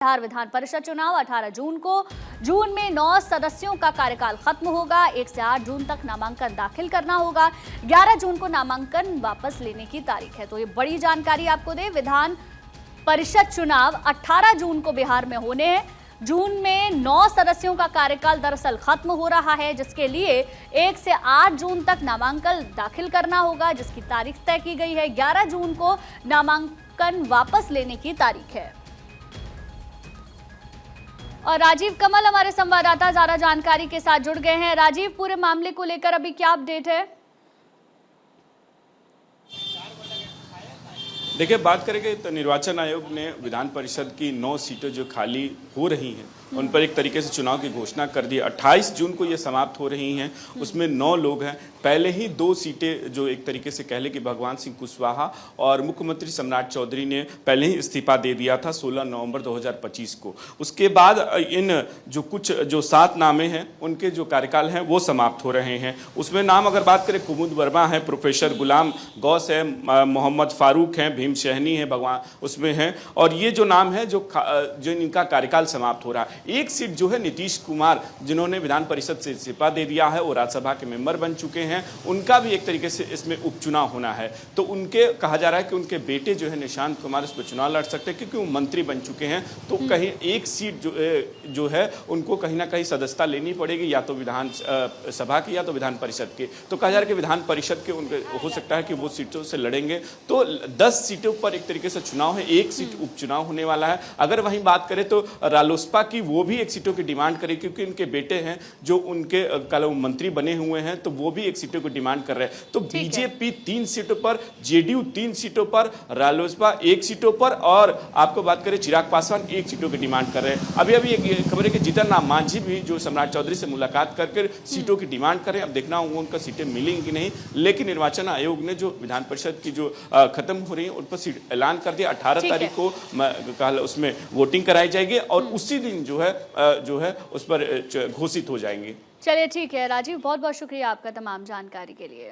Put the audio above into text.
बिहार विधान परिषद चुनाव 18 जून को। जून में 9 सदस्यों का कार्यकाल खत्म होगा। 1 से 8 जून तक नामांकन दाखिल करना होगा। 11 जून को नामांकन वापस लेने की तारीख है। तो ये बड़ी जानकारी आपको दे, विधान परिषद चुनाव 18 जून को बिहार में होने हैं। जून में 9 सदस्यों का कार्यकाल दरअसल खत्म हो रहा है, जिसके लिए 1 से 8 जून तक नामांकन दाखिल करना होगा, जिसकी तारीख तय की गई है। 11 जून को नामांकन वापस लेने की तारीख है। और राजीव कमल हमारे संवाददाता ज्यादा जानकारी के साथ जुड़ गए हैं। राजीव, पूरे मामले को लेकर अभी क्या अपडेट है? देखिए, बात करेंगे तो निर्वाचन आयोग ने विधान परिषद की 9 सीटें जो खाली हो रही हैं उन पर एक तरीके से चुनाव की घोषणा कर दी। 28 जून को ये समाप्त हो रही हैं। उसमें 9 लोग हैं। पहले ही 2 सीटें जो एक तरीके से कह लें कि भगवान सिंह कुशवाहा और मुख्यमंत्री सम्राट चौधरी ने पहले ही इस्तीफा दे दिया था 16 नवंबर 2025 को। उसके बाद इन जो 7 नामे हैं उनके जो कार्यकाल हैं वो समाप्त हो रहे हैं। उसमें नाम अगर बात करें, कुमुद वर्मा है, प्रोफेसर गुलाम गौस है, मोहम्मद फारूक हैं, भीम सहनी है, भगवान उसमें हैं, और ये जो नाम है जो इनका कार्यकाल समाप्त हो रहा है। एक सीट जो है नीतीश कुमार, जिन्होंने विधान परिषद से इस्तीफा दे दिया है, वो राज्यसभा के मेंबर बन चुके हैं, उनका भी एक तरीके से इसमें उपचुनाव होना है। तो उनके कहा जा रहा है कि उनके बेटे जो है निशांत कुमार इस पर चुनाव लड़ सकते हैं, क्योंकि वो मंत्री बन चुके हैं। तो कहीं एक सीट जो है उनको कहीं ना कहीं सदस्यता लेनी पड़ेगी, या तो विधान सभा की या तो विधान परिषद की। तो कहा जा रहा है कि विधान परिषद के उनके हो सकता है कि वो सीटों से लड़ेंगे। तो 10 सीटों पर एक तरीके से चुनाव है, एक सीट उपचुनाव होने वाला है। अगर वहीं बात करें तो रालोसपा की वो भी एक सीटों की डिमांड करे, क्योंकि उनके बेटे हैं जो उनके कल मंत्री बने हुए हैं, तो वो भी एक सीटों की डिमांड कर रहे हैं। तो बीजेपी 3 सीटों पर, जेडीयू 3 सीटों पर, रालोसपा 1 सीटों पर, और आपको बात करें चिराग पासवान 1 सीटों की डिमांड कर रहे हैं। अभी एक खबर है कि जीतन राम मांझी भी जो सम्राट चौधरी से मुलाकात करके सीटों की डिमांड कर रहे हैं। अब देखना होगा उनका सीटें मिलेंगी कि नहीं। लेकिन निर्वाचन आयोग ने जो विधान परिषद की जो खत्म हो रही है उन पर सीट ऐलान कर दिया। 18 तारीख को उसमें वोटिंग कराई जाएगी और उसी दिन जो है उस पर घोषित हो जाएंगे। चलिए, ठीक है राजीव, बहुत बहुत शुक्रिया आपका तमाम जानकारी के लिए।